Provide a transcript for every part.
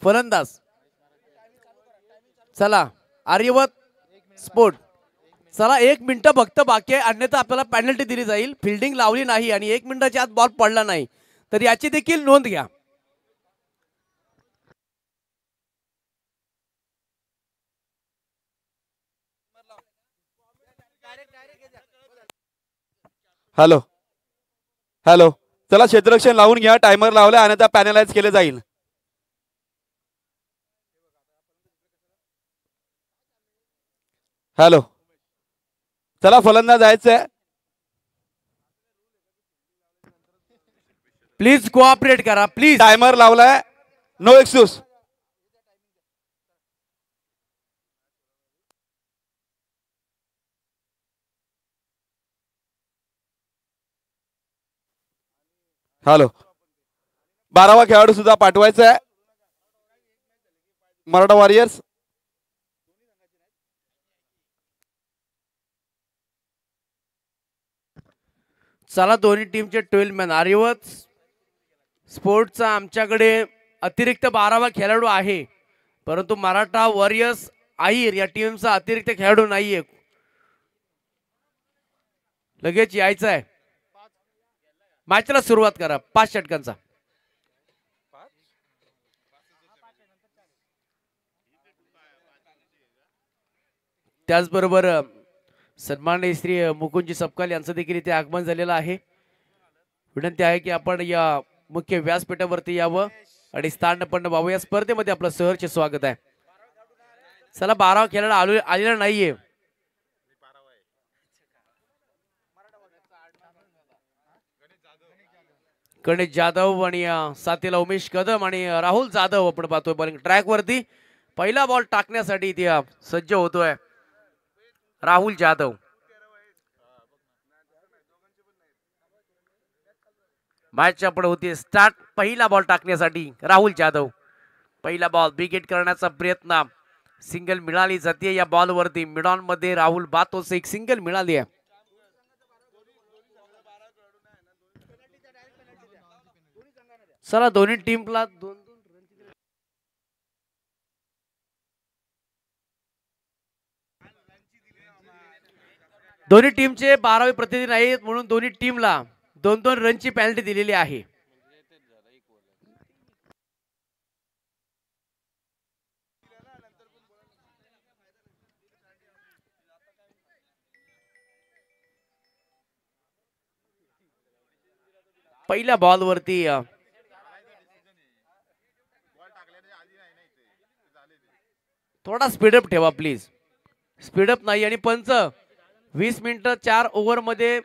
फलंदाज चला आर्यवत स्पोर्ट चला 1 मिनिट फक्त बाकी आहे अन्यथा आपल्याला पेनल्टी दिली जाईल फिल्डिंग लावली नाही आणि 1 मिनिटाच्या आत बॉल पडला नाही तर याची देखील नोंद घ्या. हॅलो हॅलो चला क्षेत्ररक्षण लावून घ्या टायमर लावलाय अन्यथा पॅनलाइज केले जाईल. हॅलो चला फलंदाज जायचंय प्लीज कोऑपरेट करा प्लीज. टायमर लावलाय नो एक्सक्यूज. हॅलो 12वा खेळाडू सुद्धा पाठवायचा आहे मराठा वॉरियर्स. चला दोन्ही टीमचे 12 मॅन आर्यवत स्पोर्टचा आमच्याकडे अतिरिक्त 12वा खेळाडू आहे परंतु मराठा वॉरियर्स आहिर या टीमचा अतिरिक्त खेळाडू नाहीये लगेच यायचं आहे. मॅचला सुरुवात करा 5 षटकांचा. त्याचबरोबर सन्माननीय श्री मुकुंदजी सपकाल यांचं देखील इथे आगमन झालेलं आहे. विनंती आहे की आपण या मुख्य व्यासपीठावरती यावं आणि स्थानपन्न व्हावं. या स्पर्धेमध्ये आपलं सहर्ष स्वागत आहे. चला 12 खेळाडू आलेला नाहीये. गणेश जाधव आणि साथीला उमेश कदम आणि राहुल जाधव आपण पाहतोय बॉलिंग ट्रॅक वरती. पहिला बॉल टाकण्यासाठी इथे सज्ज होतोय राहुल जाधव. मॅच आपण होती स्टार्ट. पहिला बॉल टाकण्यासाठी राहुल जाधव. पहिला बॉल विकेट करण्याचा प्रयत्न सिंगल मिळाली जाते या बॉल वरती. मिडॉन मध्ये राहुल बातोस एक सिंगल मिळाली आहे. चला दोन्ही टीमला दोन्ही टीमचे 12वे प्रतिनिधी नाहीत म्हणून दोन्ही टीमला 2-2 रनची पेनल्टी दिलेली आहे. पहिल्या बॉल वरती थोडा स्पीडअप ठेवा प्लीज. स्पीडअप नाही आणि पंच 20 मिनिटं 4 ओव्हर मध्ये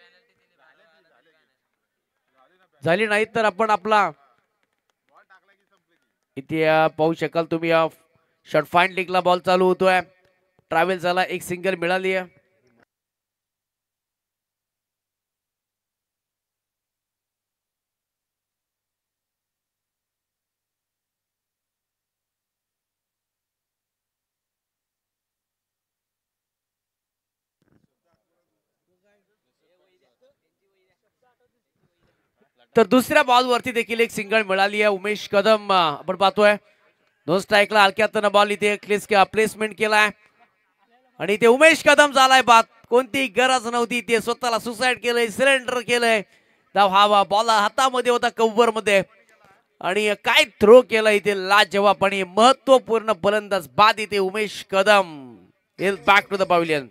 झाली नाही तर आपण आपला इथे पाहू शकाल तुम्ही. शॉर्ट फाईन लीगला बॉल चालू होतोय. ट्रॅव्हल झाला एक सिंगल मिळाली आहे. तर दुसऱ्या बॉल वरती देखील एक सिंगल मिळाली आहे. उमेश कदम आपण पाहतोय 2 स्ट्राईकला हलक्यातनं बॉल इथे प्लेसमेंट केलाय आणि इथे उमेश कदम झालाय बाद. कोणती गरज नव्हती. ते स्वतःला सुसाईड केलंय सरेंडर केलंय. धाव हा बॉल हातामध्ये होता कव्हर मध्ये आणि काय थ्रो केला इथे लाजवाब आणि महत्वपूर्ण फलंदाज बाद इथे Umesh Kadam. Back to the pavilion.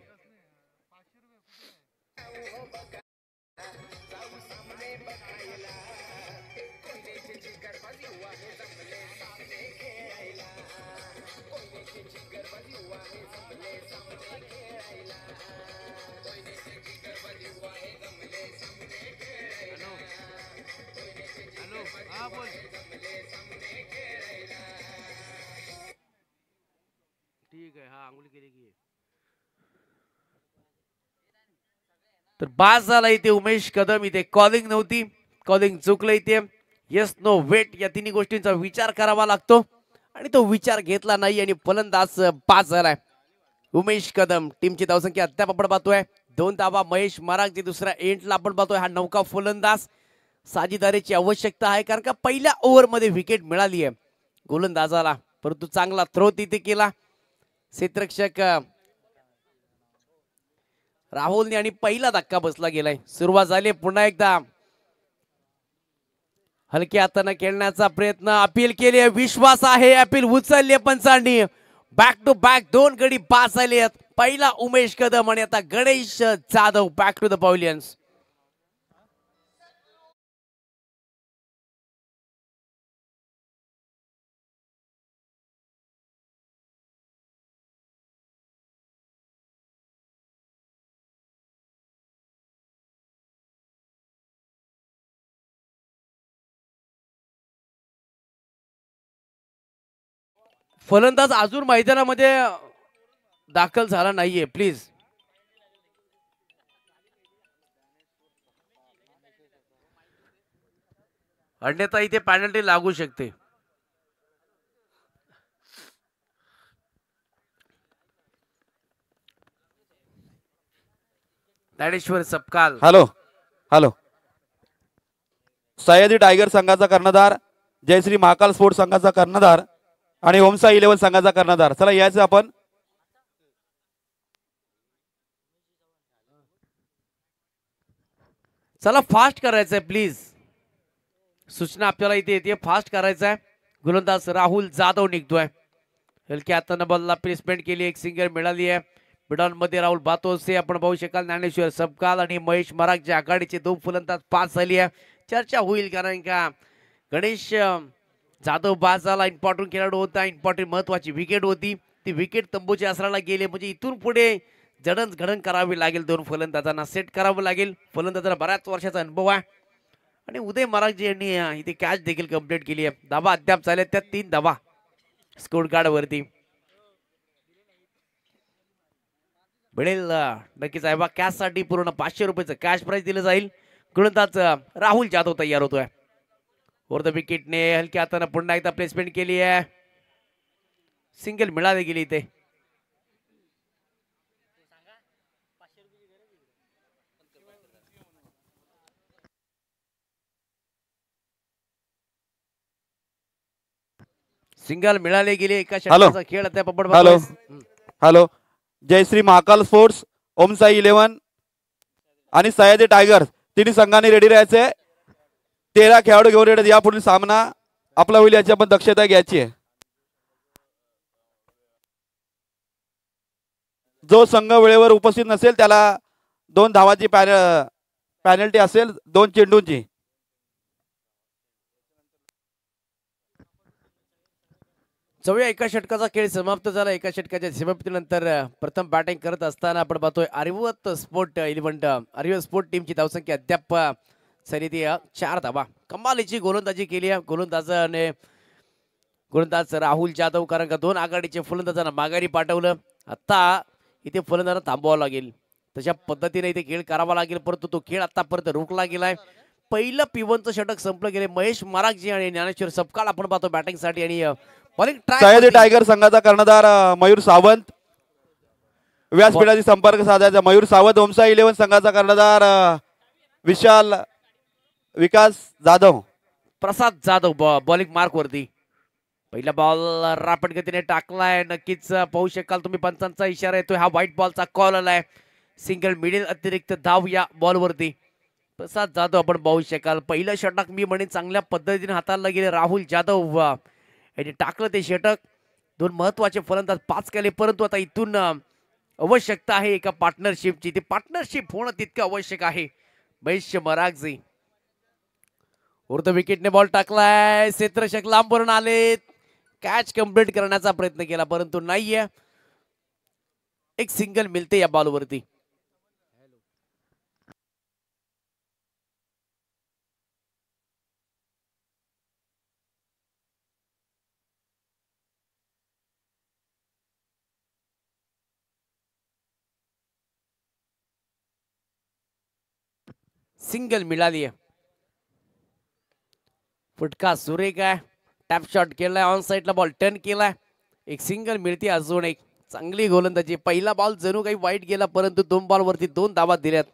ठीक आहे. हा अंगुली केली की तर बास झाला इथे उमेश कदम. इथे कॉलिंग नव्हती. कॉलिंग चुकलं इथे. येस नो वेट या तिन्ही गोष्टींचा विचार करावा लागतो आणि तो विचार घेतला नाही आणि फलंदाज पास झालाय. उमेश कदम टीमची धावसंख्या अद्याप आपण पाहतोय 2 धावा. महेश मरागजी दुसऱ्या एंडला आपण पाहतोय. हा नौका फलंदाज साजेदारीची आवश्यकता आहे कारण का पहिल्या ओव्हर मध्ये विकेट मिळाली आहे गोलंदाजाला परंतु चांगला थ्रो तिथे केला क्षेत्ररक्षक राहुलने आणि पहिला धक्का बसला गेलाय. सुरुवात झाली पुन्हा एकदा हलक्या हाताने खेळण्याचा प्रयत्न. अपील केली, विश्वास आहे, अपील उचलले पंचांनी. बॅक टू बॅक 2 गडी पास झाले आहेत. पहिला उमेश कदम आणि आता Ganesh Jadhav back to the pavilions. फलंदाज अजून मैदानामध्ये दाखल झाला नाहीये, प्लीज. अन्यथा इथे पॅनल्टी लागू शकते. Dnyaneshwar Sapkal. Hello hello. Sahyadri tiger संघाचा कर्णधार, जयश्री महाकाल स्पोर्ट्स संघाचा कर्णधार आणि ओमसाई 11 संघाचा कर्णधार. चला यायचं आपण. चला फास्ट करायचंय प्लीज. सूचना आपल्याला इथे येते, फास्ट करायचं आहे. गोलंदाज राहुल जाधव निघतोय. हलक्या हाताने बॉलला प्लेसमेंट केली, एक सिंगल मिळाली आहे. मिडॉन मध्ये राहुल बातोसे आपण पाहू शकाल. ज्ञानेश्वर सबकाल आणि महेश मरागचे आघाडीचे 2 फलंदाज पास झाली आहे. चर्चा होईल कारण का गणेश जाधव बाद झाला. इम्पॉर्टंट खेळाडू होता, इम्पॉर्टंट महत्वाची विकेट होती. ती विकेट तंबूच्या आसराला गेले म्हणजे इथून पुढे जडणघडण करावी लागेल. 2 फलंदाजांना सेट करावं लागेल. फलंदाजाला बऱ्याच वर्षाचा अनुभव आहे आणि उदय मरागजी यांनी इथे कॅच देखील कंप्लीट केली आहे. धावा अद्याप झाल्या, त्या 3 धावा स्कोर कार्ड वरती मिळेल नक्कीच आहे बा. कॅच साठी पूर्ण 500 रुपयाचं कॅश प्राइज दिलं जाईल. गोलंदाज राहुल जाधव तयार होतोय. वर द विकेटने हलक्या हाताने पुन्हा एकदा प्लेसमेंट केली आहे. सिंगल मिळाली गेली इथे. सिंगल मिळाले गेले. एका षटकाचा खेळ त्या पपड. Hello hello. Jayshree Mahakal sports, Omsai 11 आणि सह्याद्री टायगर तिन्ही संघांनी रेडी राहायचे. 13 खेळाडू घेऊन रेडी. यापुढील सामना आपला होईल याची आपण दक्षता घ्यायची आहे. जो संघ वेळेवर उपस्थित नसेल त्याला 2 धावाची पॅनल्टी असेल, 2 चेंडूंची. जाऊया. एका षटकाचा खेळ समाप्त झाला. एका षटकाच्या समाप्तीनंतर प्रथम बॅटिंग करत असताना आपण पाहतोय आर्यवर्त स्पोर्ट 11 आर्यवर्त स्पोर्ट टीमची धावसंख्या अद्याप सरी 4 धावा. कमालीची गोलंदाजी केली आहे गोलंदाज राहुल जाधव कारण का 2 आघाडीचे फलंदाजांना माघारी पाठवलं. आता इथे फलंदाजांना थांबवावं लागेल. तशा पद्धतीने इथे खेळ करावा लागेल, परंतु तो खेळ आतापर्यंत रोखला गेलाय. पहिलं P1चं षटक संपलं गेले. महेश मरागजी आणि ज्ञानेश्वर सबकाल आपण पाहतो बॅटिंग साठी आणि सह्याद्री टायगर संघाचा कर्णधार मयूर सावंत. व्यासपीठाशी संपर्क साधायचा मयूर सावंत. ओमसाई 11 संघाचा कर्णधार विकास जाधव. प्रसाद जाधव बॉलिंग मार्क वरती. पहिला बॉल रापट गतीने टाकलाय. नक्कीच पाहू शकाल तुम्ही पंचांचा इशारा येतोय. हा व्हाईट बॉलचा कॉल आलाय. सिंगल मिळेल, अतिरिक्त धाव या बॉल वरती. प्रसाद जाधव आपण पाहू शकाल. पहिलं षटक मी म्हणेन चांगल्या पद्धतीने हाताळलं गेले. राहुल जाधव यांनी टाकलं ते षटक. 2 महत्वाचे फलंदाज पास केले, परंतु आता इथून आवश्यकता आहे एका पार्टनरशिपची. ते पार्टनरशिप होणं तितकं आवश्यक आहे. महेश मरागजी उर्ध विकेटने बॉल टाकलाय. क्षेत्ररक्षक लांबवरून आले. कॅच कंप्लीट करण्याचा प्रयत्न केला परंतु नाहीये. एक सिंगल मिळते या बॉल वरती. सिंगल मिळाली आहे. फुटका सुरेख आहे. टॅप शॉट केलाय. ऑन साइडला बॉल टर्न केलाय. एक सिंगल मिळते. अजून एक चांगली गोलंदाजी. पहिला बॉल जणू काही वाईट गेला, परंतु 2 बॉल वरती 2 धावा दिल्यात.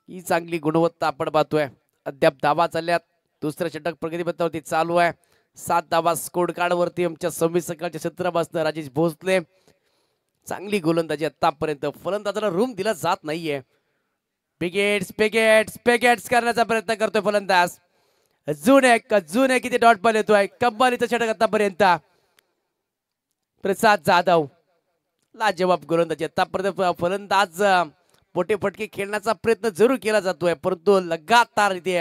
ही चांगली गुणवत्ता आपण पाहतोय. अद्याप धावा चालल्यात. दुसरं षटक प्रगतीपथावरती चालू आहे. 7 धावा स्कोर कार्ड वरती आमच्या 26 सकाळच्या क्षेत्रापासून राजेश भोसले. चांगली गोलंदाजी आतापर्यंत. फलंदाजाला रूम दिला जात नाहीये. पेगेट्स करण्याचा प्रयत्न करतोय फलंदाज. अजून एक किती डॉट बॉल येतोय. कब्बालीचा षटक आतापर्यंत. प्रसाद जाधव लाजवाब गोलंदाजी आतापर्यंत. फलंदाज पोटे फटके खेळण्याचा प्रयत्न जरूर केला जातोय, परंतु लगातार इथे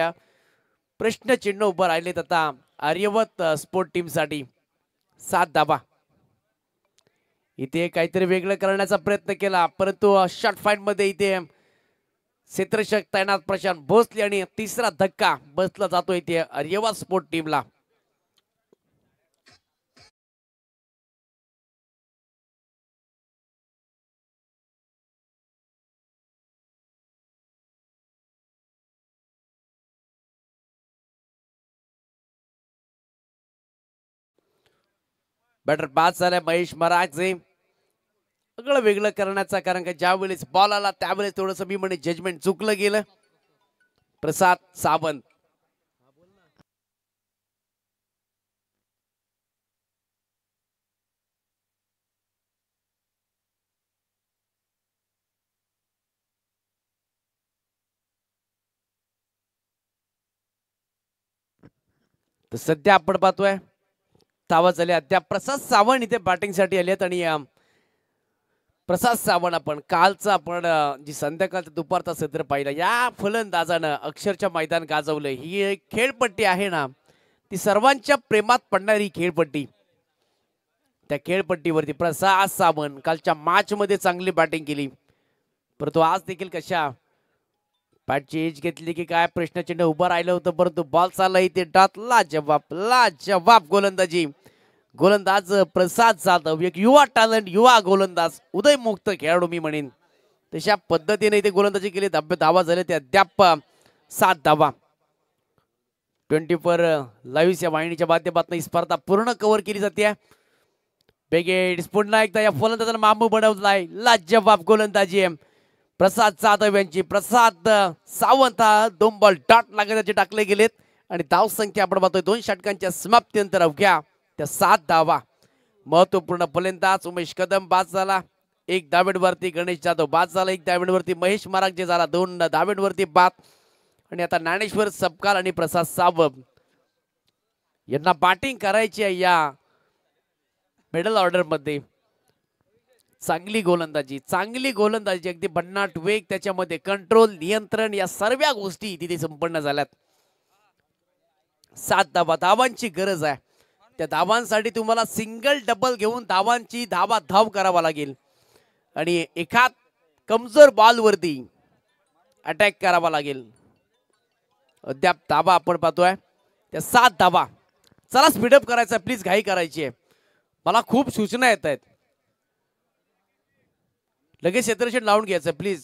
प्रश्नचिन्ह उभं राहिलेत आता आर्यवत स्पोर्ट टीम साठी. 7 धावा. इथे काहीतरी वेगळं करण्याचा प्रयत्न केला, परंतु शॉर्ट फाईट मध्ये इथे क्षेत्ररक्षक तैनात प्रशांत भोसले आणि तिसरा धक्का बसला जातो इथे आर्यवत स्पोर्ट टीमला. बॅटर बाद झालाय महेश मराठे. सगळं वेगळं करण्याचा, कारण का ज्या वेळेस बॉल आला त्यावेळेस थोडंसं मी म्हणे जजमेंट चुकलं गेलं. प्रसाद सावंत. तर सध्या आपण पाहतोय धावा झाले अद्याप. प्रसाद सावंत इथे बॅटिंग साठी आलेत आणि प्रसाद सावंत आपण कालचा आपण जी संध्याकाळचा दुपारचा सत्र पाहिला, या फलंदाजानं अक्षरशः मैदान गाजवलं. ही एक खेळपट्टी आहे ना, ती सर्वांच्या प्रेमात पडणारी खेळपट्टी. त्या खेळपट्टीवरती प्रसाद सावंत कालच्या मॅच मध्ये चांगली बॅटिंग केली, परंतु आज देखील कशा बॅटची एज घेतली की काय प्रश्नचिन्ह उभं राहिलं होतं, परंतु बॉल चालला इथे डात. लाजवाब गोलंदाजी. गोलंदाज प्रसाद जाधव एक युवा टॅलेंट, युवा गोलंदाज, उदयमुक्त खेळाडू मी म्हणेन. तशा पद्धतीने इथे गोलंदाजी केली. धावा झाले ते अद्याप 7 धावा. 24 लाईव्ह या वाहिनीच्या माध्यमातून ही स्पर्धा पूर्ण कव्हर केली जाते. बेगेट्स पुन्हा एकदा या फलंदाजाला मामू बनवलाय. लाजवाब गोलंदाजी प्रसाद जाधव यांची. प्रसाद सावंत 2 बॉल डॉट लागण्याचे टाकले गेलेत आणि धाव संख्या आपण पाहतोय 2 षटकांच्या समाप्तीनंतर अवघ्या त्या 7 धावा. महत्वपूर्ण फलंदाज उमेश कदम बाद झाला 1 धावेवरती. गणेश जाधव बाद झाला 1 धावेवरती. महेश मराठे झाला 2 धावेवरती बाद. आणि आता ज्ञानेश्वर सबकाल आणि प्रसाद सावंत यांना बॅटिंग करायची आहे या मिडल ऑर्डर मध्ये. चांगली गोलंदाजी अगदी भन्नाट वेग, त्याच्यामध्ये कंट्रोल, नियंत्रण, या सर्व गोष्टी तिथे संपन्न झाल्यात. 7 धावा. धावांची गरज आहे. त्या धावांसाठी तुम्हाला सिंगल डबल घेऊन धावांची धाव करावा लागेल आणि एखाद कमजोर बॉल वरती अटॅक करावा लागेल. अद्याप धावा आपण पाहतोय त्या 7 धावा. चला स्पीडअप करायचा, प्लीज घाई करायची आहे. मला खूप सूचना येत आहेत. लगेच क्षेत्ररक्षण लावून घ्यायचं प्लीज.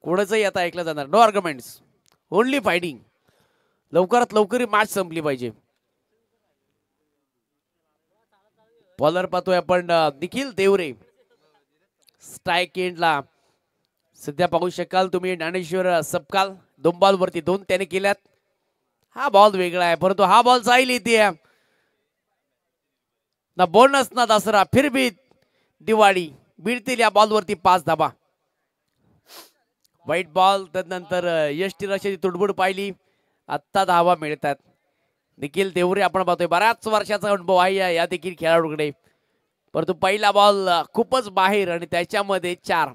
कोणाचंही आता ऐकलं जाणार. No arguments, only fighting. लवकरात लवकर मॅच संपली पाहिजे. बॉलर पाहतोय आपण निखिल देवरे. स्ट्राईक एंडला सध्या पाहू शकाल तुम्ही ज्ञानेश्वर सबकाल 2 बॉल वरती 2 त्याने केल्यात. हा बॉल वेगळा आहे, परंतु हा बॉल जाईल इथे. ना बोनस ना दसरा, फिर भी दिवाळी. मिळतील या बॉल वरती 5 धावा. White ball. त्यानंतर यष्टी रशाची तुडबुड पाहिली. आत्ता धावा मिळतात. निखिल देवरे आपण पाहतोय बऱ्याच वर्षाचा अनुभव आहे या देखील खेळाडूकडे, परंतु पहिला बॉल खूपच बाहेर आणि त्याच्यामध्ये 4.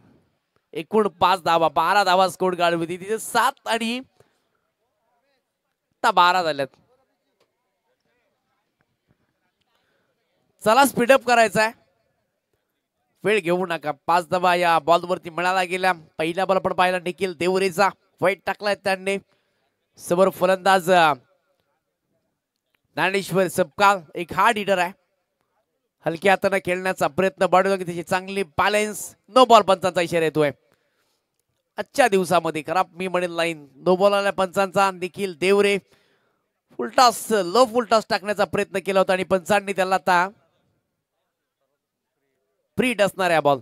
एकूण 5 धावा. 12 धावा स्कोर काढली होती तिथे. 7 आणि 12 झाल्यात. चला स्पीडअप करायचा आहे, वेळ घेऊ नका. 5 धावा या बॉल वरती मिळाला गेल्या. पहिला बॉल आपण पाहिला निखिल देवरेचा, वाईट टाकलाय त्यांनी. समोर फलंदाज ज्ञानेश्वर सबकाल. एक हार्ड हिटर आहे, हलक्या हाताने खेळण्याचा प्रयत्न. बॉडी त्याची चांगली बॅलन्स. नो बॉल पंचांचा इशारा येतोय आजच्या दिवसामध्ये. खराब मी म्हणेल लाईन. नो बॉल आल्या पंचांचा. Nikhil Devre full toss, low full toss टाकण्याचा प्रयत्न केला होता आणि पंचांनी त्याला आता फ्रीड असणार आहे बॉल.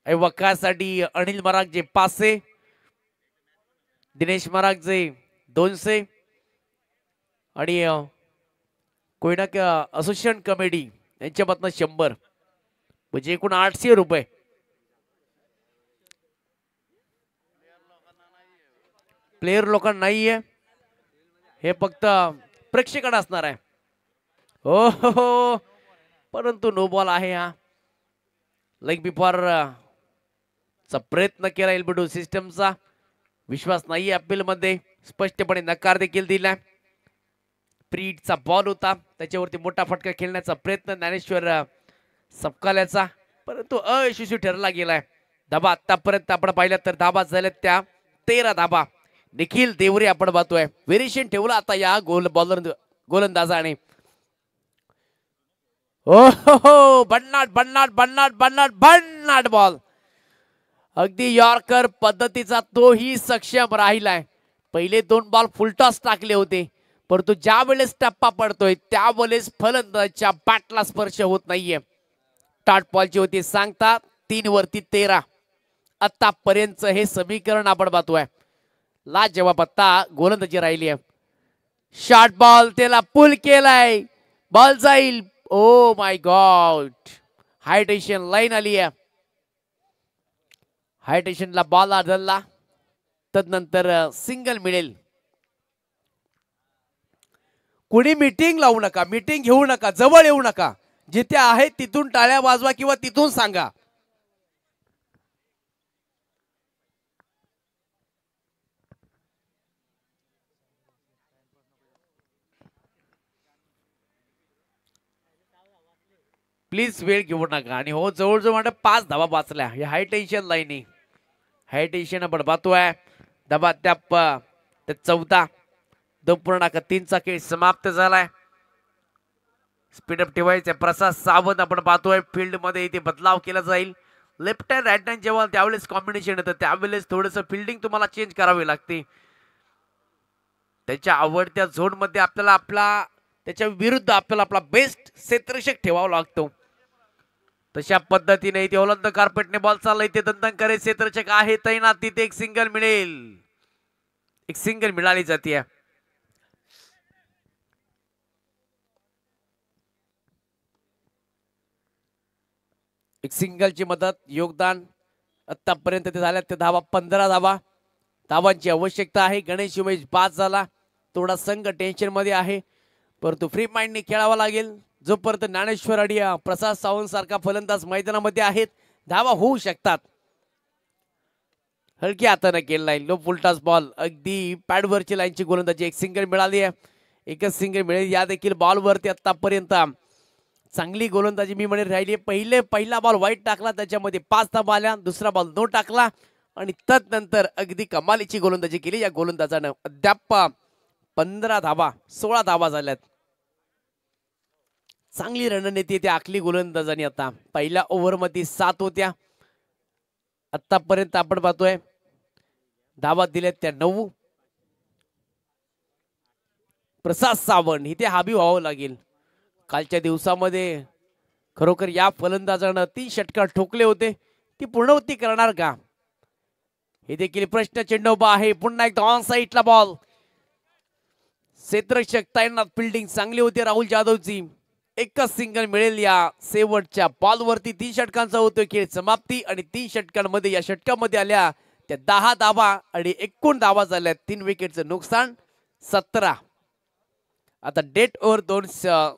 वकासाठी अनिल मरागजे 500, दिनेश मरागजे 200 आणि कोयना असोसिएशन कमिटी यांच्यामधनं 100, म्हणजे एकूण 800 रुपये. प्लेयर लोकांना नाहीये, हे फक्त प्रेक्षकांना असणार आहे. हो, परंतु नो बॉल आहे. हा लेग बिफोर चा प्रयत्न केला एलबीडू सिस्टमचा, विश्वास नाही अपील मध्ये, स्पष्टपणे नकार देखील दिलाय. प्रीटचा बॉल होता, त्याच्यावरती मोठा फटका खेळण्याचा प्रयत्न ज्ञानेश्वर सपकाल्याचा, परंतु अयशस्वी ठरला गेलाय. धाबा आतापर्यंत आपण पाहिलं तर धाबा झाल्यात त्या 13 धाबा. निखिल देवरे आपण पाहतोय व्हेरिएशन ठेवला आता या गोलंदाजाने. हो, भन्नाट भन्नाट भन्नाट भन्नाट भन्नाट बॉल. अगदी यॉर्कर पद्धतीचा तोही सक्षम राहिलाय. पहिले 2 बॉल फुलटॉस टाकले होते, परंतु ज्या वेळेस टप्पा पडतोय त्यावेळेस फलंदाजाच्या बॅटला स्पर्श होत नाहीये. टॉट बॉलची होती सांगता 3 वरती 13. आतापर्यंत हे समीकरण आपण पाहतोय. लाजवाब आता गोलंदाजी राहिली आहे. शॉर्ट बॉल त्याला पुल केलाय, बॉल जाईल. Oh my God, high tension line आली आहे. हाय टेन्शनला बॉल आदळला, तदनंतर सिंगल मिळेल. कुणी मीटिंग लावू नका, मीटिंग घेऊ नका, जवळ येऊ नका. जिथे आहे तिथून टाळ्या वाजवा किंवा तिथून सांगा. प्लीज वेळ घेऊ नका. आणि हो, जवळजवळ म्हणजे 5 धावा वाचल्या. हे हाय टेन्शन लाईनी, हाय टेन्शन आपण पाहतोय. धाबा त्या 14, 2.3चा खेळ समाप्त झालाय. स्पीडअप ठेवायचे. प्रसाद सावंत आपण पाहतोय फील्ड मध्ये इथे बदलाव केला जाईल. लेफ्ट हँड राईट हँड जेव्हा त्यावेळेस कॉम्बिनेशन येतं त्यावेळेस थोडंसं फिल्डिंग तुम्हाला चेंज करावी लागते. त्याच्या आवडत्या झोन मध्ये आपल्याला त्याच्या विरुद्ध आपल्याला आपला बेस्ट क्षेत्ररक्षक ठेवावा लागतो. तशा पद्धतीने इथे ओलंद कार्पेटने बॉल चाललाय. इथे दंतंकरे क्षेत्ररक्षक आहे तैनात. तिथे एक सिंगल मिळेल, एक सिंगल मिळाली जाते. एक सिंगलची मदत योगदान आतापर्यंत ते झाल्या. ते धावा 15 धावा. धावांची आवश्यकता आहे. गणेश उमेश बाद झाला, थोडा संघ टेन्शन मध्ये आहे, परंतु फ्री माइंडने खेळावा लागेल. जोपर्यंत ज्ञानेश्वर आणि प्रसाद सावंत सारखा फलंदाज मैदानामध्ये आहेत धावा होऊ शकतात. हलकी हाताने केलाय लो फुलटॉस बॉल. अगदी पॅडवरची लाईनची गोलंदाजी. एक सिंगल मिळाली आहे, एकच सिंगल मिळेल. या देखील बॉलवरती आतापर्यंत चांगली गोलंदाजी मी म्हणेन राहिली. पहिला बॉल वाईट टाकला, त्याच्यामध्ये 5 धावा आल्या. दुसरा बॉल नो टाकला आणि तदनंतर अगदी कमालीची गोलंदाजी केली या गोलंदाजानं. अद्याप 15 धावा, 16 धावा झाल्यात. चांगली रणनीती त्या आखली गोलंदाजांनी. आता पहिल्या ओव्हरमध्ये 7 होत्या, आतापर्यंत आपण पाहतोय धावा दिल्यात त्या 9. प्रसाद सावंत इथे हाबी व्हावं लागेल. कालच्या दिवसामध्ये खरोखर या फलंदाजानं 3 षटकार ठोकले होते, ती पूर्णवती करणार का हे देखील प्रश्न चिन्ह उभा आहे. पुन्हा एकदा ऑन साईडला बॉल. क्षेत्ररक्षक तैनात, फिल्डिंग चांगली होती राहुल जाधवची. एकच सिंगल मिळेल या शेवटच्या बॉलवरती. 3 षटकांचा होतोय खेळ समाप्ती आणि 3 षटकांमध्ये या षटकामध्ये आल्या त्या 10 धावा आणि एकूण धावा झाल्या 3 विकेटचं नुकसान 17. आता डेट ओव्हर 2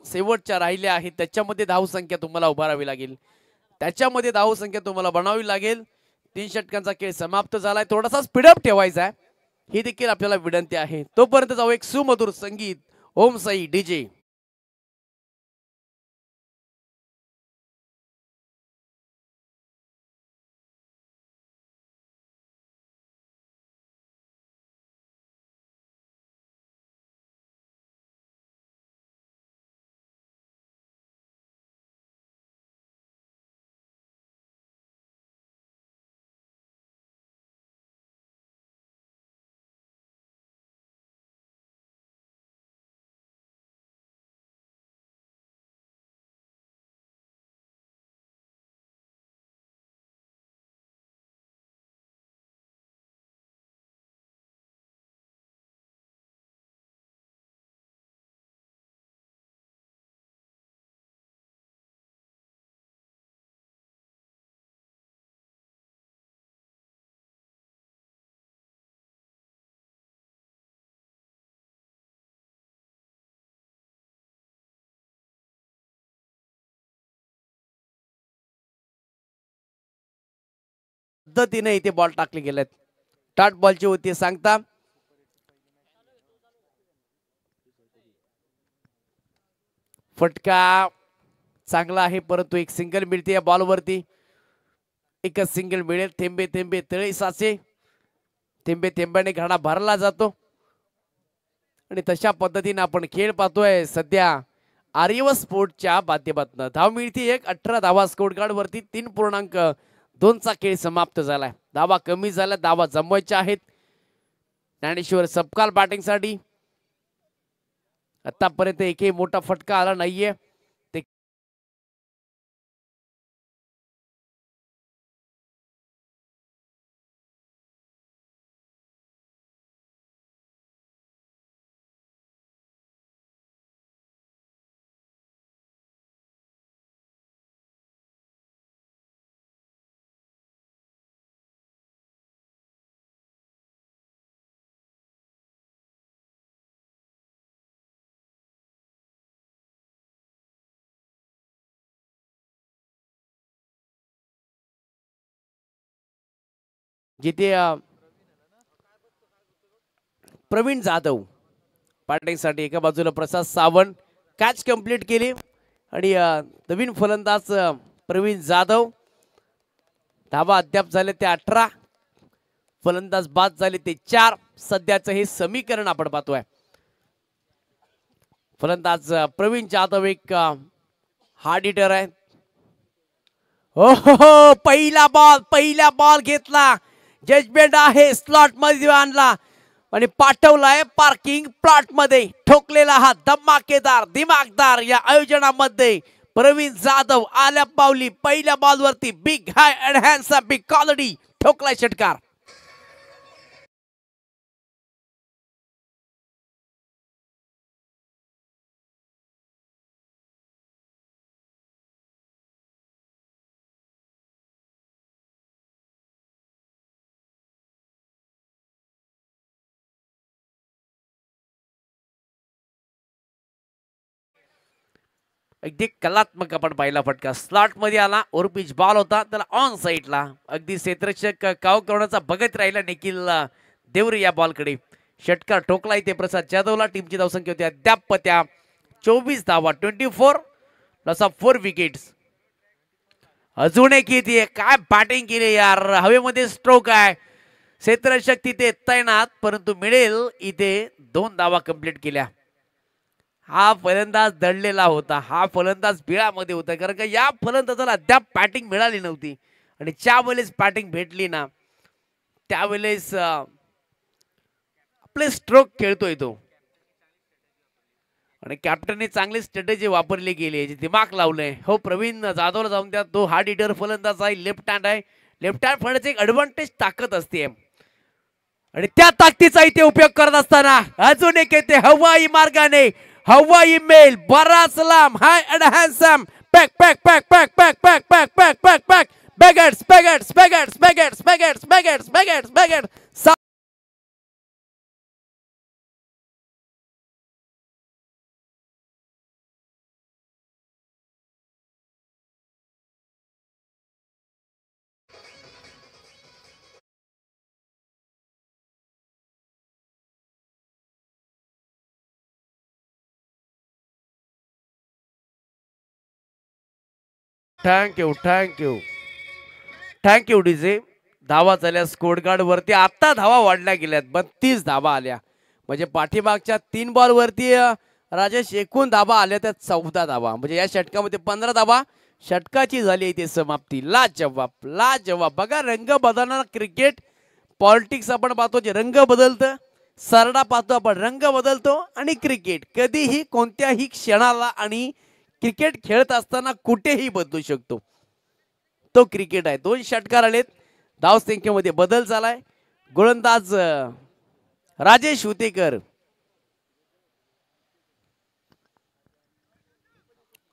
शेवटच्या राहिल्या आहेत, त्याच्यामध्ये धावसंख्या तुम्हाला उभारावी लागेल, त्याच्यामध्ये धावसंख्या तुम्हाला बनावी लागेल. 3 षटकांचा खेळ समाप्त झालाय. थोडासा स्पीडअप ठेवायचा आहे ही देखील आपल्याला विनंती आहे. तोपर्यंत जाऊ एक सुमधुर संगीत. ओम साई डीजे. पद्धतीने इथे बॉल टाकले गेलेत. डॉट बॉलची होती सांगता. फटका चांगला आहे परंतु एक सिंगल मिळते या बॉलवरती. एकच सिंगल मिळेल. थेंबे थेंबे तळे साचे. थेंबे थेंब्याने घडा भरला जातो आणि तशा पद्धतीने आपण खेळ पाहतोय सध्या आर्यव स्पोर्टच्या माध्यमातून. धाव मिळती एक. 18 धावा स्कोर कार्ड वरती. 3.2चा खेळ समाप्त झालाय. धावा कमी झाल्या. धावा जमवायच्या आहेत. ज्ञानेश्वर सपकाल बॅटिंग साठी. आतापर्यंत एकही मोठा फटका आला नाहीये. जिथे प्रवीण जाधव बॅटिंगसाठी. एका बाजूला प्रसाद सावंत. कॅच कंप्लीट केली आणि नवीन फलंदाज प्रवीण जाधव. धावा अद्याप झाले ते 18. फलंदाज बाद झाले ते 4. सध्याचं हे समीकरण आपण पाहतोय. फलंदाज प्रवीण जाधव एक हार्ड हिटर आहे. हो पहिला बॉल घेतला. जजमेंट आहे. स्लॉट मध्ये आणला आणि पाठवलाय पार्किंग प्लॉट मध्ये. ठोकलेला हा धमाकेदार दिमागदार या आयोजनामध्ये प्रवीण जाधव आल्या पावली. पहिल्या बॉलवरती big high and handsome big quality ठोकलाय षटकार. अगदी कलात्मक आपण पाहिला फटका. स्लॉट मध्ये आला. ओव्हर पिच बॉल होता. त्याला ऑन साईडला अगदी क्षेत्ररक्षक काव करण्याचा बघत राहिला निखिल देवरे या बॉलकडे. षटकार ठोकला इथे प्रसाद जाधवला. टीमची धावसंख्या होती अद्याप त्या 24 धावा. 24 लॉस ऑफ 4 विकेट्स. अजून एक येते. काय बॅटिंग केली यार. हवेमध्ये स्ट्रोक आहे. क्षेत्ररक्षक तिथे तैनात परंतु मिळेल इथे 2 धावा कंप्लीट केल्या. हा फलंदाज दडलेला होता. हा फलंदाज बिळामध्ये होता कारण का या फलंदाजाला अद्याप बॅटिंग मिळाली नव्हती आणि ज्या वेळेस बॅटिंग भेटली ना त्यावेळेस आपले स्ट्रोक खेळतोय तो आणि कॅप्टनने चांगली स्ट्रॅटेजी वापरली गेली. दिमाग लावलंय. हो प्रवीण जाधवला जाऊन द्या. तो हार्ड हिटर फलंदाज आहे. लेफ्ट हँड आहे. लेफ्ट हँड फळण्याची एक ऍडव्हान्टेज ताकद असते आणि त्या ताकदीचा इथे उपयोग करत असताना अजून एक येते हवाई मार्गाने. हवाई मेल बराच लांब. High and handsome pack pack pack pack pack pack pack pack pack pack बॅगेट्स बॅगेट्स बॅगेट्स बॅगेट्स बॅगेट्स बॅगेट्स बॅगेट्स बॅगेट्स. Thank you thank you thank you DJ. धावा झाल्या स्कोर कार्ड वरती. आता धावा वाढल्या गेल्यात. 32 धावा आल्या म्हणजे पाठीमागच्या 3 बॉल वरती राजेश एकूण धावा आल्या त्या 14 धावा म्हणजे या षटकामध्ये 15 धावा. षटकाची झाली इथे समाप्ती. लाजवाब लाजवाब. बघा रंग बदलणार क्रिकेट. पॉलिटिक्स आपण पाहतो जे रंग बदलतं. सरडा पाहतो आपण रंग बदलतो आणि क्रिकेट कधीही कोणत्याही क्षणाला आणि क्रिकेट खेळत असताना कुठेही बदलू शकतो. तो क्रिकेट आहे. 2 षटकार आलेत. धावसंख्येमध्ये बदल झालाय. गोलंदाज राजेश हुतेकर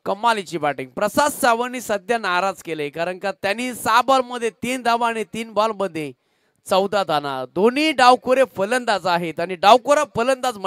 कमालीची बॅटिंग. प्रसाद सावंतनी सध्या नाराज केले कारण का त्यांनी 6 बॉल मध्ये 3 धावा आणि 3 बॉल मध्ये 14 धावा. दोन्ही डावखोरे फलंदाज आहेत आणि डावखोरा फलंदाज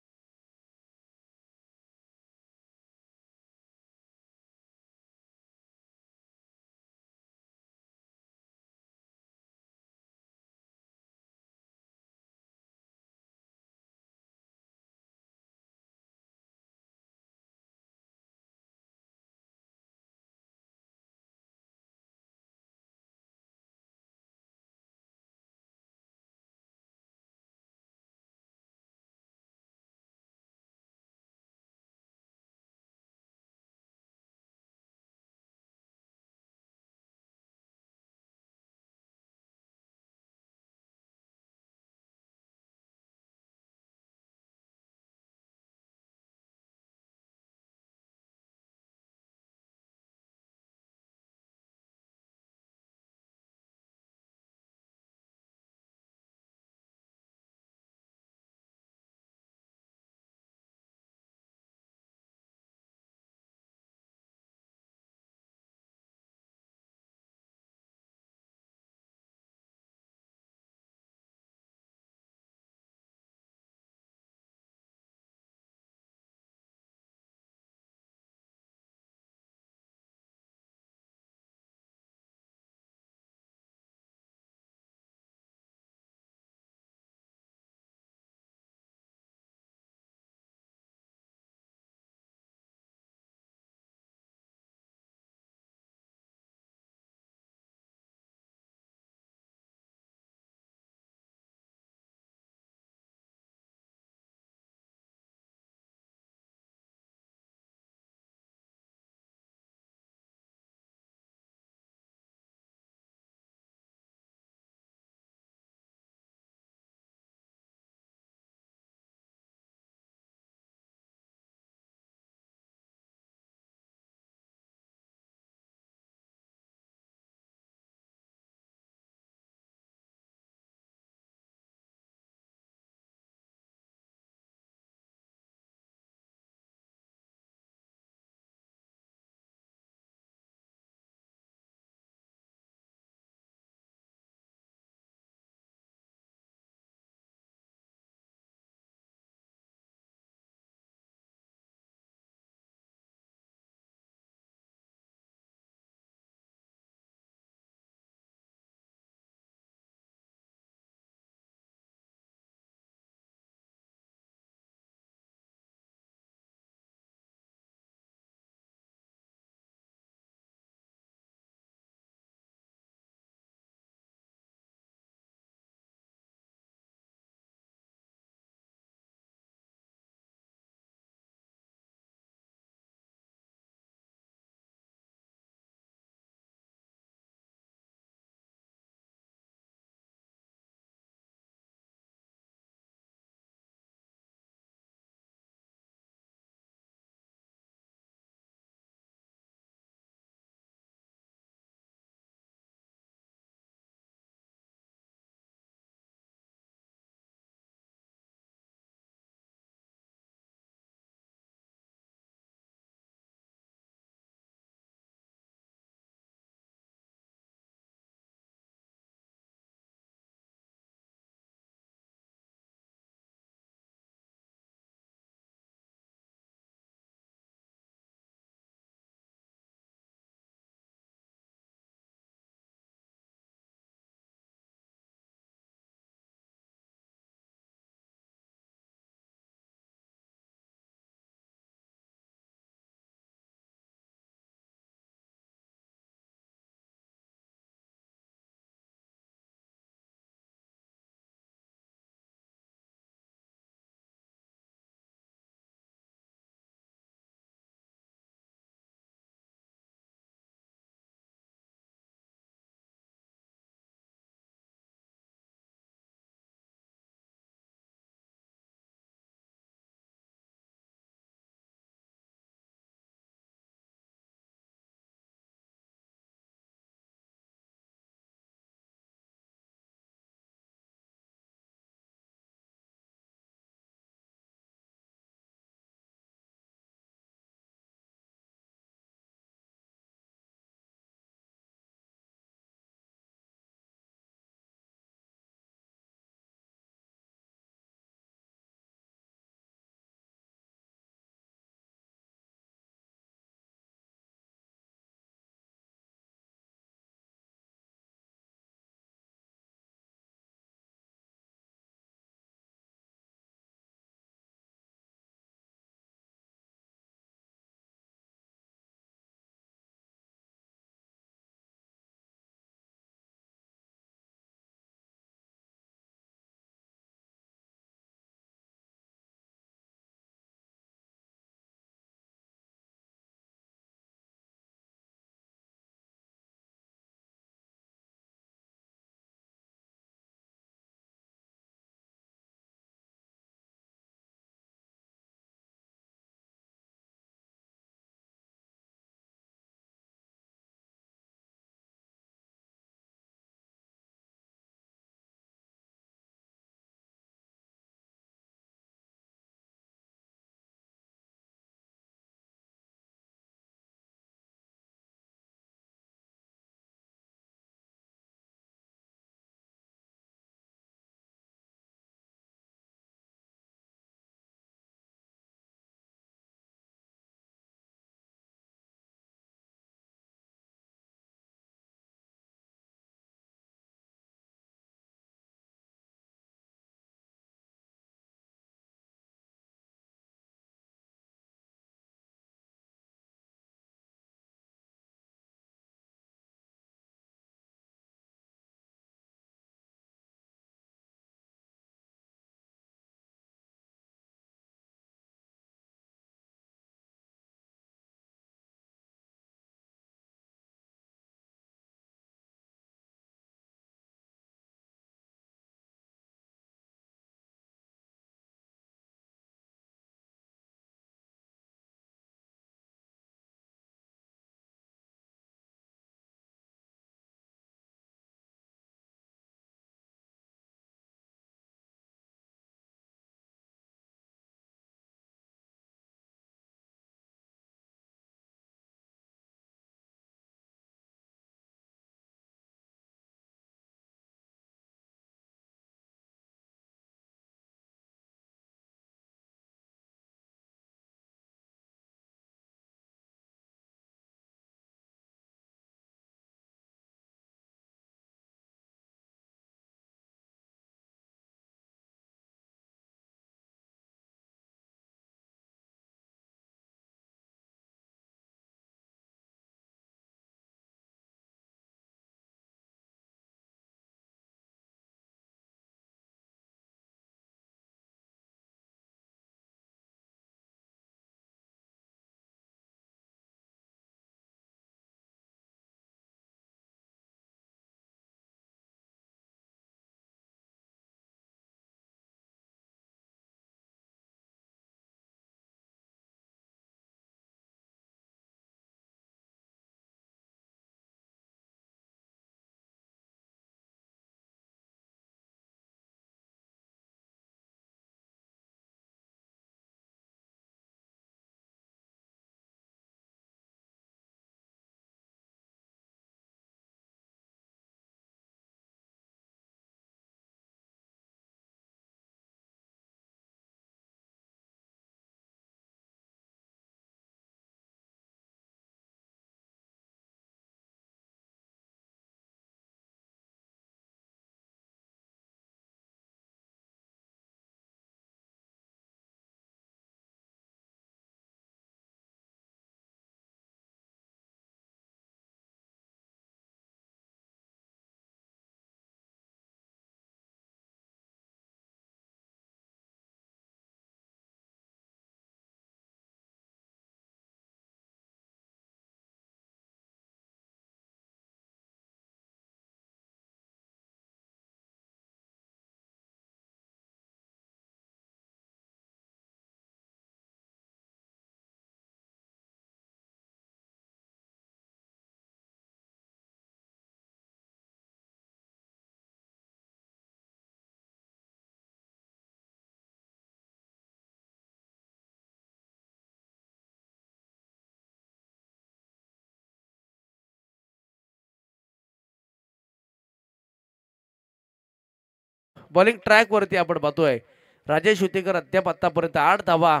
बॉलिंग ट्रॅक वरती आपण पाहतोय राजेश हुतेकर अद्याप आतापर्यंत 8 धावा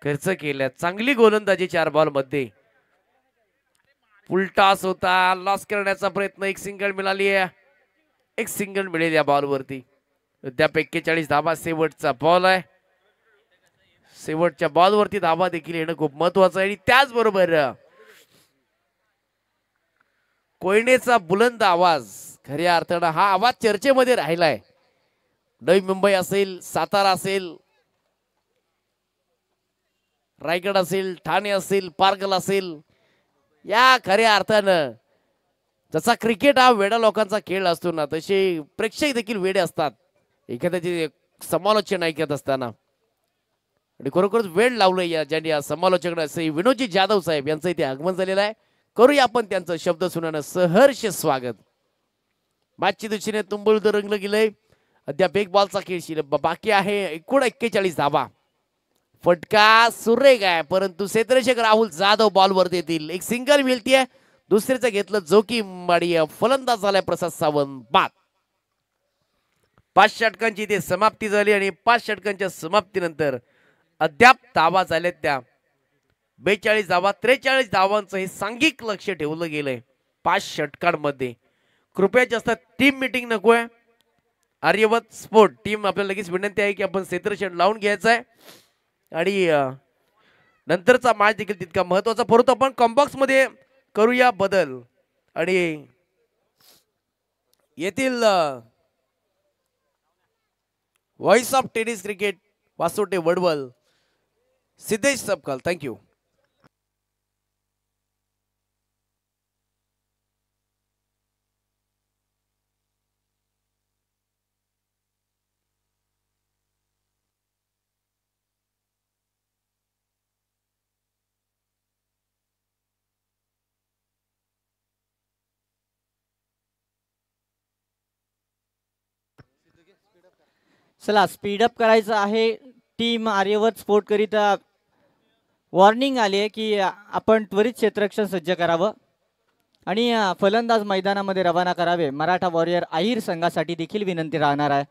खर्च केल्या. चांगली गोलंदाजी 4 बॉल मध्ये. फुलटॉस होता, लॉस करण्याचा प्रयत्न, एक सिंगल मिळाली आहे, एक सिंगल मिळेल या बॉल वरती. अद्याप 41 धावा शेवटचा बॉल आहे. शेवटच्या बॉल वरती धावा देखील येणं खूप महत्वाचं आहे. आणि त्याचबरोबर कोयनेचा बुलंद आवाज, खऱ्या अर्थानं हा आवाज चर्चेमध्ये राहिलाय. नवी मुंबई असेल, सातारा असेल, रायगड असेल, ठाणे असेल, पारगल असेल, या खऱ्या अर्थानं जसा क्रिकेट हा वेडा लोकांचा खेळ असतो ना, तसे प्रेक्षक देखील वेडे असतात एखाद्याचे समालोचन ऐकत असताना. आणि खरोखरच वेळ लावलंय या ज्यांनी या समालोचक असे विनोदजी जाधव साहेब यांचं इथे आगमन झालेलं आहे. करूया आपण त्यांचं शब्द सुनानं सहर्ष स्वागत. मॅचची दिशेने तुंबुळ रंगलं गेलंय. अद्याप एक बॉलचा खेळ बाकी आहे. एकूण 41 धावा. फटका सुरेख आहे, परंतु क्षेत्ररक्षक राहुल जाधव बॉलवर देतील. एक सिंगल मिळतीये, दुसऱ्याचं घेतलं जोखीम आणि फलंदाज झालाय प्रसाद सावंत बाद. 5 षटकांची इथे समाप्ती झाली आणि 5 षटकांच्या समाप्तीनंतर अद्याप धावा झाल्यात त्या 42 धावा. 43 धावांचं हे सांघिक लक्ष ठेवलं गेलंय 5 षटकांमध्ये. कृपया जास्त टीम मीटिंग नकोय. आर्यवत स्पोर्ट टीम आपल्याला लगेच विनंती आहे की आपण क्षेत्ररक्षण लावून घ्यायचं आहे आणि नंतरचा मॅच देखील तितका महत्वाचा. परंतु आपण कॉम्बॉक्स मध्ये करूया बदल आणि येथील voice of tennis cricket Vasote Wadwal Siddhesh Sabkal, thank you. चला स्पीडअप करायचं आहे. टीम आर्यवर्त स्पोर्ट करिता वॉर्निंग आली आहे की आपण त्वरित क्षेत्ररक्षण सज्ज करावं आणि फलंदाज मैदानामध्ये रवाना करावे. मराठा वॉरियर आहिर संघासाठी देखील विनंती राहणार आहे.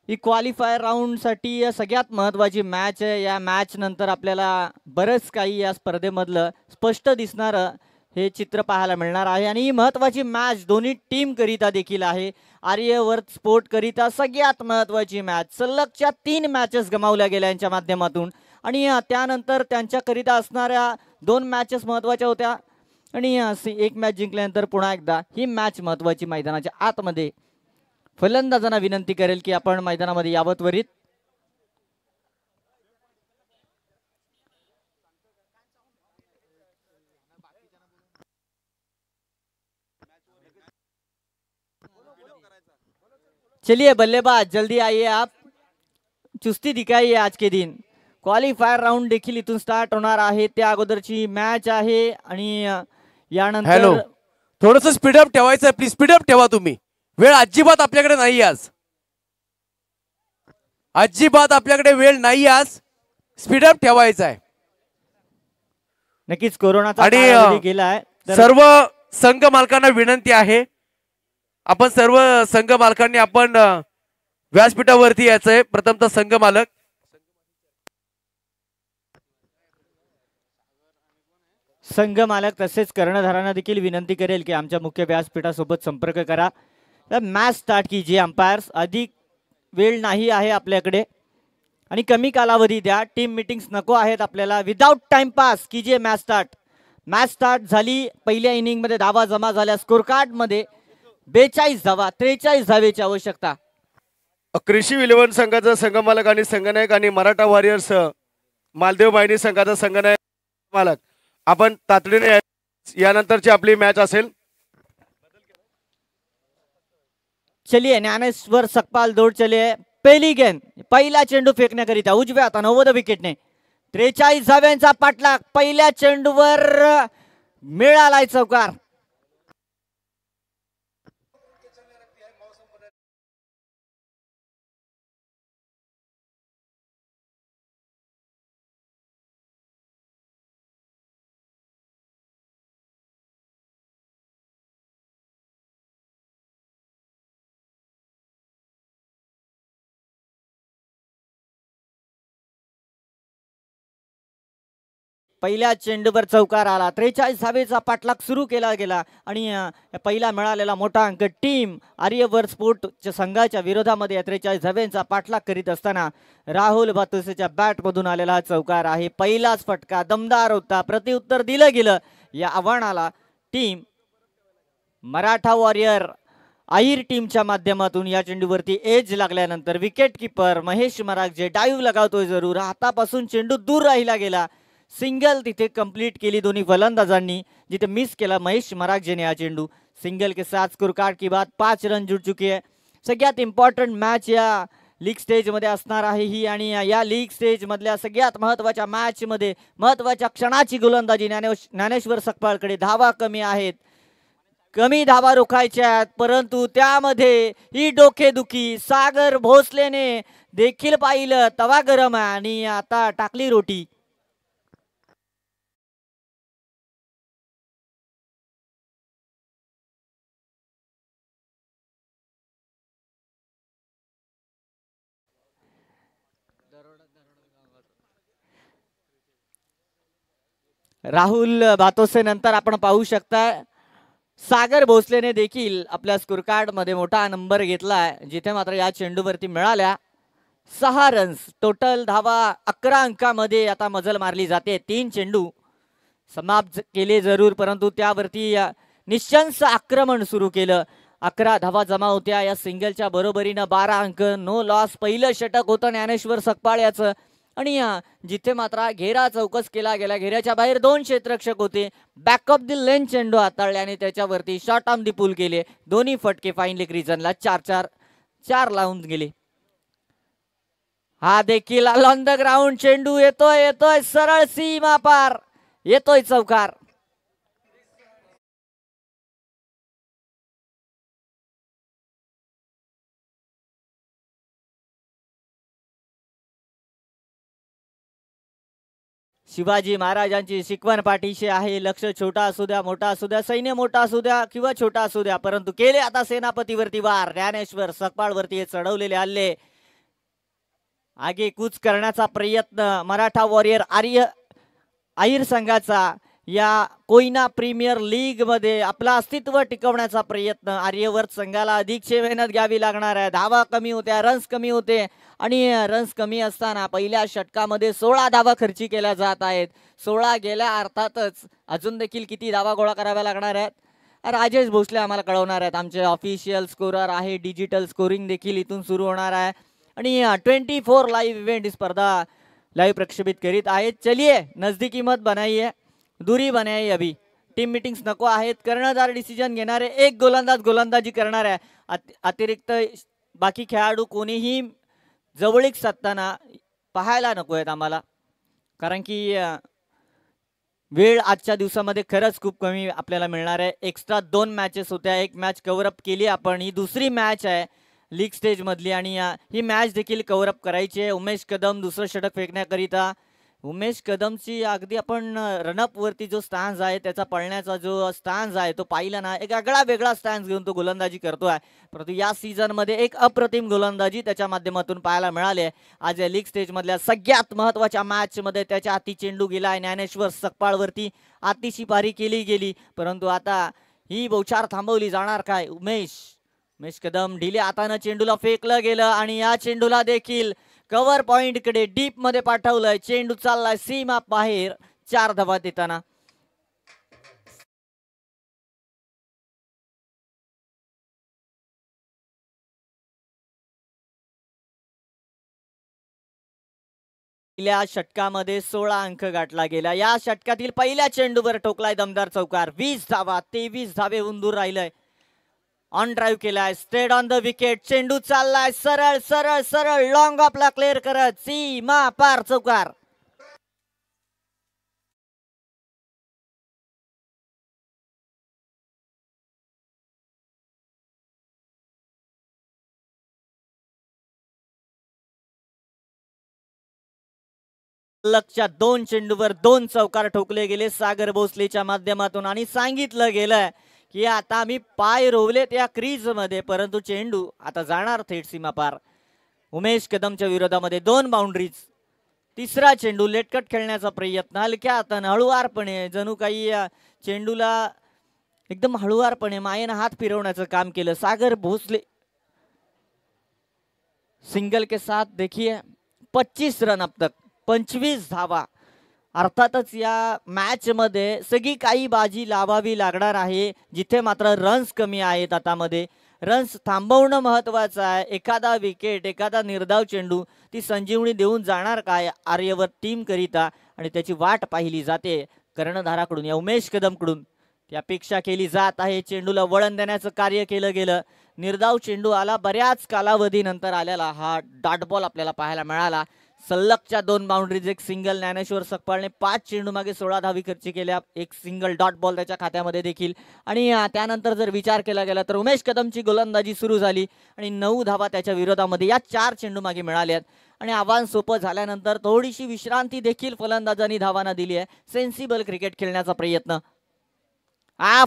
ही क्वालिफायर राऊंडसाठी सगळ्यात महत्त्वाची मॅच आहे. या मॅच नंतर आपल्याला बरंच काही या स्पर्धेमधलं स्पष्ट दिसणारं हे चित्र पाहायला मिळणार आहे आणि ही महत्त्वाची मॅच दोन्ही टीम करिता देखील आहे. आर्यवर्त स्पोर्ट करिता सगळ्यात महत्त्वाची मॅच. सलगच्या 3 मॅचेस गमावल्या गेल्या यांच्या माध्यमातून आणि त्यानंतर त्यांच्याकरिता असणाऱ्या 2 मॅचेस महत्त्वाच्या होत्या आणि एक मॅच जिंकल्यानंतर पुन्हा एकदा ही मॅच महत्त्वाची. मैदानाच्या आतमध्ये फलंदाजांना विनंती करेल की आपण मैदानामध्ये यावं त्वरित. चलिए बल्लेबाज जल्दी आइए, आप चुस्ती दिखाइए आज के दिन. क्वालिफायर राउंड देखील इथून स्टार्ट होणार आहे. त्या अगोदरची मॅच आहे आणि यानंतर हॅलो, थोडंसं स्पीडअप ठेवायचं प्लीज. स्पीडअप ठेवा तुम्ही. वेळ अजिबात आपल्याकडे नाही आज. अजिबात आपल्याकडे वेळ नाही आज. स्पीडअप ठेवायचा आहे. नक्कीच कोरोनाचा आणि कालावधी गेलाय. सर्व संघ मालकांना विनंती आहे, आपण सर्व संघ मालकांनी आपण व्यासपीठावरती यायचंय. प्रथमतः संघ मालक तसेच कर्णधारांना देखील विनंती करेल की आमच्या मुख्य व्यासपीठासोबत संपर्क करा. मॅच स्टार्ट कीजिए. अंपायर्स अधिक वेळ नाही आहे आपल्याकडे आणि कमी कालावधी द्या. टीम मीटिंग्स नको आहेत आपल्याला. विदाउट टाइम पास कीजिए मॅच स्टार्ट. मॅच स्टार्ट झाली. पहिल्या इनिंगमध्ये धावा जमा झाल्या. स्कोर कार्ड मध्ये 42 धावा, 43 धावेची आवश्यकता. कृषी विलवन संघाचा संघमालक आणि संघनायक आणि मराठा वॉरियर्स मालदेव बायनी संघाचा संघनायक मालक आपण तातडीने यानंतरची आपली मॅच असेल. चलिए ज्ञानेश्वर सकपाल दौड चले. पहिली गेंद, पहिला चेंडू फेकण्याकरिता उजव्या हाताने 90 विकेटने 43 धाव्यांचा पाठलाग. पहिल्या चेंडूवर मिळालाय चौकार. पहिल्या चेंडूवर चौकार आला. 43 धावेचा पाठलाग सुरू केला गेला आणि पहिला मिळालेला मोठा अंक टीम आर्यवर्त स्पोर्टच्या संघाच्या विरोधामध्ये 43 धावेचा पाठलाग करीत असताना राहुल भातुसेच्या बॅटमधून आलेला चौकार आहे. पहिलाच फटका दमदार होता. प्रत्युत्तर दिलं गेलं या आव्हानाला. टीम मराठा वॉरियर आहिर टीमच्या माध्यमातून या चेंडूवरती एज लागल्यानंतर विकेट किपर महेश मरागजे डाईव्ह लगावतोय जरूर. हातापासून चेंडू दूर राहिला गेला. सिंगल तिथे कंप्लीट केली दोन्ही फलंदाजांनी, जिथे मिस केला महेश मरागजेने हा चेंडू. सिंगल के साथ स्कोर कार्ड की बात 5 रन जुड़ चुके हैं. सगळ्यात इम्पॉर्टंट मॅच या लीग स्टेज मध्ये असणार आहे ही आणि या लीग स्टेज मधल्या सगळ्यात महत्वाच्या मॅच मध्ये महत्वाच्या क्षणाची गोलंदाजी ज्ञानेश्वर सकपाळकडे. धावा कमी आहेत, कमी धावा रोखायच्या आहेत, परंतु त्यामध्ये ही डोकेदुखी सागर भोसलेने देखील पाहिलं. तवा गरम आहे आणि आता टाकली रोटी. राहुल भातोसे नंतर आपण पाहू शकता सागर भोसलेने देखील आपल्या स्कोर कार्ड मध्ये मोठा नंबर घेतलाय, जिथे मात्र या चेंडूवरती मिळाल्या 6 रन्स. टोटल धावा 11 अंकामध्ये आता मजल मारली जाते. 3 चेंडू समाप्त केले जरूर, परंतु त्यावरती निश्चंस आक्रमण सुरू केलं. 11 धावा जमा होत्या. या सिंगलच्या बरोबरीनं 12 अंक. No loss. पहिलं षटक होतं ज्ञानेश्वर सकपाळ याचं आणि जिथे मात्र घेरा चौकस केला गेला. घेऱ्याच्या बाहेर 2 क्षेत्ररक्षक होते. बॅकअप दी लेन चेंडू हाताळल्याने त्याच्यावरती शॉर्ट ऑन दी पूल केले. दोन्ही फटके फाईन लेग रिजनला 4 लावून गेले. हा देखील ऑन द ग्राउंड चेंडू येतोय सरळ सीमा पार, येतोय चौकार. शिवाजी महाराजांची शिकवण पाठीशी आहे. लक्ष छोटा असू द्या, मोठा असू द्या, सैन्य मोठा असू द्या किंवा छोटा असू द्या, परंतु केले आता सेनापतीवरती वार. ज्ञानेश्वर सकपाळवरती हे चढवलेले हल्ले आगे कूच करण्याचा प्रयत्न मराठा वॉरियर आहिर संघाचा. या कोयना प्रीमियर लीग मध्ये आपलं अस्तित्व टिकवण्याचा प्रयत्न. आर्यवर्त संघाला अधिकची मेहनत घ्यावी लागणार आहे. धावा कमी होत्या, रन्स कमी होते आणि रन्स कमी असताना पहिल्या षटकामध्ये 16 धावा खर्ची केल्या जात आहेत. 16 गेल्या, अर्थातच अजून देखील किती धावा गोळा कराव्या लागणार आहेत राजेश भोसले आम्हाला कळवणार आहेत. आमचे ऑफिशियल स्कोरर आहे. डिजिटल स्कोरिंग देखील इथून सुरू होणार आहे आणि 24 लाईव्ह इव्हेंट स्पर्धा लाईव्ह प्रक्षेपित करीत आहेत. चलिए नजदीकी मत बनाइए, दूरी बनाइए. अभी टीम मीटिंग्स नको आहेत. कर्णधार डिसिजन घेणारे एक गोलंदाज गोलंदाजी करणार आहे. अतिरिक्त बाकी खेळाडू कोणीही जवळीक साधताना पाहायला नको आहेत आम्हाला, कारण की वेळ आजच्या दिवसामध्ये खरंच खूप कमी आपल्याला मिळणार आहे. एक्स्ट्रा 2 मॅचेस होत्या. एक मॅच कव्हर अप केली आपण. ही दुसरी मॅच आहे लीग स्टेज मधली आणि ही मॅच देखील कव्हर अप करायची आहे. उमेश कदम दुसरं षटक फेकण्याकरिता. उमेश कदमची अगदी आपण रनअप वरती जो स्टॅन्स आहे, त्याचा पळण्याचा जो स्टॅन्स आहे तो पाहिला ना, एक आगळा वेगळा स्टॅन्स घेऊन तो गोलंदाजी करतोय. परंतु या सीझन मध्ये एक अप्रतिम गोलंदाजी त्याच्या माध्यमातून पाहायला मिळाली. आज या लीग स्टेज मधल्या सगळ्यात महत्वाच्या मॅच मध्ये त्याच्या हाती चेंडू गेलाय. ज्ञानेश्वर सकपाळवरती आतिशी पारी केली गेली, परंतु आता ही बौछार थांबवली जाणार काय? उमेश कदम ढिल्या हाताने चेंडूला फेकलं गेलं आणि या चेंडूला देखील कव्हर पॉइंट कडे डीप मध्ये पाठवलंय. चेंडू चाललाय सीमा बाहेर 4 धावा देताना. पहिल्या षटकामध्ये 16 अंक गाठला गेला. या षटकातील पहिल्या चेंडूवर ठोकलाय दमदार चौकार. 20 धावा, 23 धावे दूर राहिलंय. ऑन ड्राईव्ह केलाय, स्ट्रेट ऑन द विकेट. चेंडू चाललाय सरळ सरळ सरळ लॉंग ऑफला क्लिअर करत सीमा पार चौकार. लक्षात 2 चेंडूवर 2 चौकार ठोकले गेले सागर भोसलेच्या माध्यमातून आणि सांगितलं गेलंय की आता आम्ही पाय रोवलेत या क्रीज मध्ये, परंतु चेंडू आता जाणार थेट सीमा पार. उमेश कदमच्या विरोधामध्ये 2 बाउंड्रीज. तिसरा चेंडू लेटकट खेळण्याचा प्रयत्न हलक्या हाताने हळुवारपणे जणू काही चेंडूला एकदम हळुवारपणे मायेनं हात फिरवण्याचं काम केलं सागर भोसले। सिंगल के साथ देखिए 25 रन अब तक 25 धावा। अर्थातच या मॅच मध्ये सगळी काही बाजी लावावी लागणार आहे जिथे मात्र रन्स कमी आहेत। हातामध्ये रन्स थांबवणं महत्वाचं आहे। एखादा विकेट एखादा निर्धाव चेंडू ती संजीवनी देऊन जाणार काय आर्यवर्त टीम करिता आणि त्याची वाट पाहिली जाते कर्णधाराकडून या उमेश कदमकडून ती अपेक्षा केली जात आहे। चेंडूला वळण देण्याचं कार्य केलं गेलं। निर्धाव चेंडू आला बऱ्याच कालावधीनंतर आलेला हा डॉट बॉल आपल्याला पाहायला मिळाला। सलगच्या 2 बाउंड्रीज एक सिंगल ज्ञानेश्वर सकपाळने 5 चेंडू मागे 16 धावी खर्च केल्या एक सिंगल डॉट बॉल त्याच्या खात्यामध्ये देखील आणि त्यानंतर जर विचार केला गेला तर उमेश कदमची गोलंदाजी सुरू झाली आणि 9 धावा त्याच्या विरोधामध्ये या 4 चेंडू मागे मिळाल्यात आणि आव्हान सोपं झाल्यानंतर थोडीशी विश्रांती देखील फलंदाजांनी धावांना दिली आहे। सेन्सिबल क्रिकेट खेळण्याचा प्रयत्न हा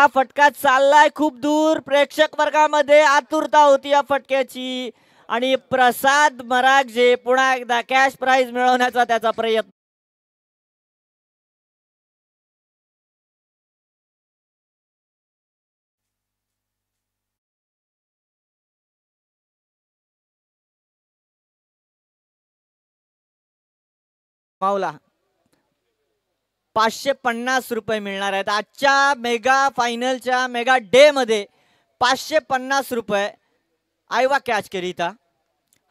फटका चाललाय खूप दूर। प्रेक्षक वर्गामध्ये आतुरता होती या फटक्याची आणि प्रसाद मरागजे पुन्हा एकदा कॅश प्राइज मिळवण्याचा त्याचा प्रयत्न। मावला 550 रुपये मिळणार आहेत आजच्या मेगा फायनलच्या मेगा डे मध्ये 550 रुपये आयवा कॅच करिता।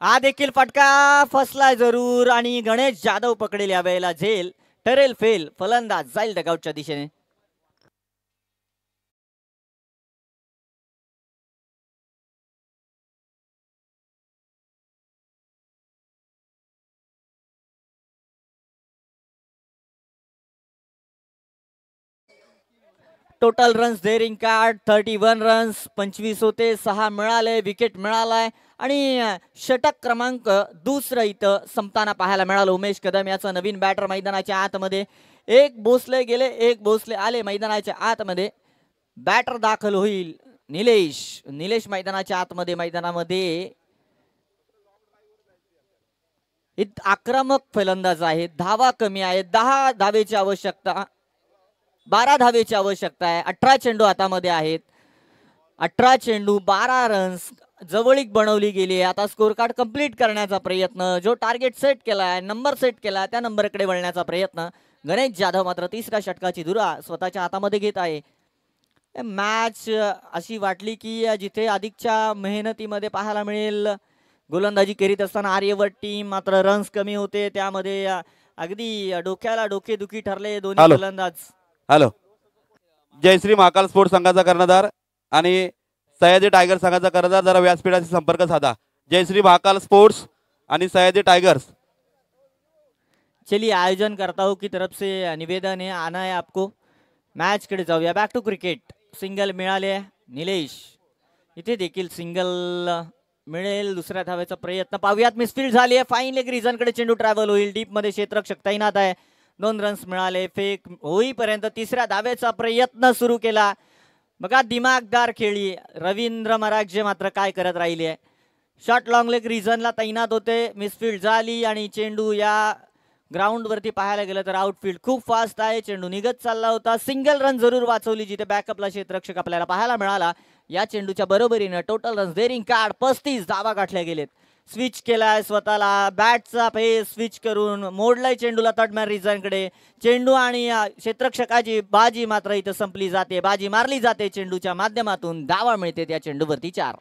हा देखील फटका फसलाय जरूर आणि गणेश जाधव पकडेल या वेळेला झेल ठरेल फेल फलंदाज जाईल डगआउटच्या दिशेने। Total runs daring card 31 runs 25 होते 6 मिळाले विकेट मिळालाय आणि षटक क्रमांक दुसरं इथं संपताना पाहायला मिळालं। उमेश कदम याचा नवीन बॅटर मैदानाच्या आतमध्ये एक भोसले गेले एक भोसले आले मैदानाच्या आतमध्ये बॅटर दाखल होईल निलेश मैदानाच्या आतमध्ये मैदानामध्ये आक्रमक फलंदाज आहे। धावा कमी आहेत 10 धावेची आवश्यकता 12 धावेची आवश्यकता आहे। 18 चेंडू हातामध्ये आहेत 18 चेंडू 12 रन्स जवळीक बनवली गेली आहे। आता स्कोर कार्ड कंप्लीट करण्याचा प्रयत्न जो टार्गेट सेट केलाय नंबर सेट केला त्या नंबरकडे वळण्याचा प्रयत्न। गणेश जाधव मात्र तिसऱ्या षटकाची धुरा स्वतःच्या हातामध्ये घेत आहे। मॅच अशी वाटली की जिथे अधिकच्या मेहनतीमध्ये पाहायला मिळेल गोलंदाजी करीत असताना आर्यवर्त टीम मात्र रन्स कमी होते त्यामध्ये अगदी डोक्याला डोकेदुखी ठरले दोन्ही गोलंदाज। हॅलो जयश्री महाकाल स्पोर्ट्स संघाचा कर्णधार आणि सयाजी टायगर संघाचा कर्णधार जरा व्यासपीठाशी संपर्क साधा। जयश्री महाकाल स्पोर्ट्स आणि सयाजी टाइगर्स। चलिए आयोजन करता हूँ की तरफ से निवेदन है आना है आपको मैच कडे जाऊया। बॅक टू क्रिकेट सिंगल मिळाले निलेश इथे देखील सिंगल मिळेल दुसऱ्या धावेचा प्रयत्न पाहूयात मिसफील्ड झाली आहे। फाईन लेग रिझन कडे चेंडू ट्रॅव्हल होईल डीप मध्ये क्षेत्ररक्षक तैनात आहे 2 रन्स मिळाले फेक होईपर्यंत तिसऱ्या धावेचा प्रयत्न सुरू केला। बघा दिमागदार खेळी रवींद्र मरागजे मात्र काय करत राहिले शॉट लॉंग लेग रिझनला तैनात होते मिसफील्ड झाली आणि चेंडू या ग्राउंड वरती पाहायला गेलं तर आउटफील्ड खूप फास्ट आहे चेंडू निघत चालला होता। सिंगल रन जरूर वाचवली जिथे बॅकअपला क्षेत्ररक्षक आपल्याला पाहायला मिळाला। या चेंडूच्या बरोबरीने टोटल रन्स डेअरिंग कार्ड 35 धावा गाठल्या गेलेत। स्विच केलाय स्वतःला बॅटचा फेस स्विच करून मोडलाय चेंडूला तटमॅन रिझनकडे चेंडू आणि क्षेत्ररक्षकाची बाजी मात्र इथं संपली जाते बाजी मारली जाते चेंडूच्या माध्यमातून धावा मिळते त्या चेंडूवरती 4।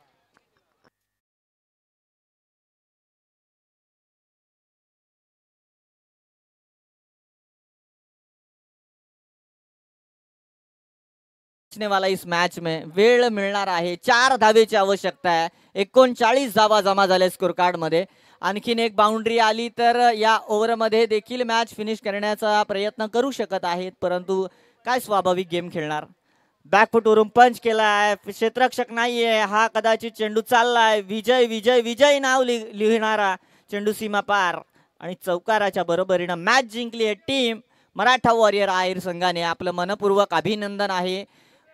वाला इस मैच में वेळ मिळणार आहे 4 धावेची आवश्यकता आहे 39 धावा जमा झाल्या स्कोर कार्ड मध्ये। आणखीन एक बाउंड्री आली तर या ओव्हर मध्ये देखील मॅच फिनिश करण्याचा प्रयत्न करू शकत आहेत परंतु काय स्वाभाविक गेम खेळणार। बॅकफुट वरून पंच केलाय क्षेत्ररक्षक नाहीये हा कदाचित चेंडू चाललाय विजय विजय विजय नाव लिहिणारा चेंडू सीमा पार आणि चौकाराच्या बरोबरीने मॅच जिंकली आहे टीम मराठा वॉरियर आयर संघाने। आपलं मनपूर्वक अभिनंदन आहे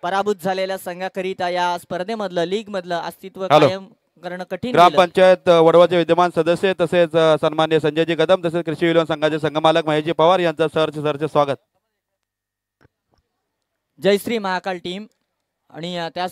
पराभूत झालेल्या संघाकरिता या स्पर्धेमधलं लीग मधलं अस्तित्व कायम करणं कठीण गेलं. ग्रामपंचायत वडवाचे विद्यमान सदस्य तसेच सन्मान्य संजयजी कदम तसेच कृषी विलवन संघाचे संघमालक महेशजी पवार यांचं सहर्ष स्वागत. जयश्री महाकाल टीम आणि त्या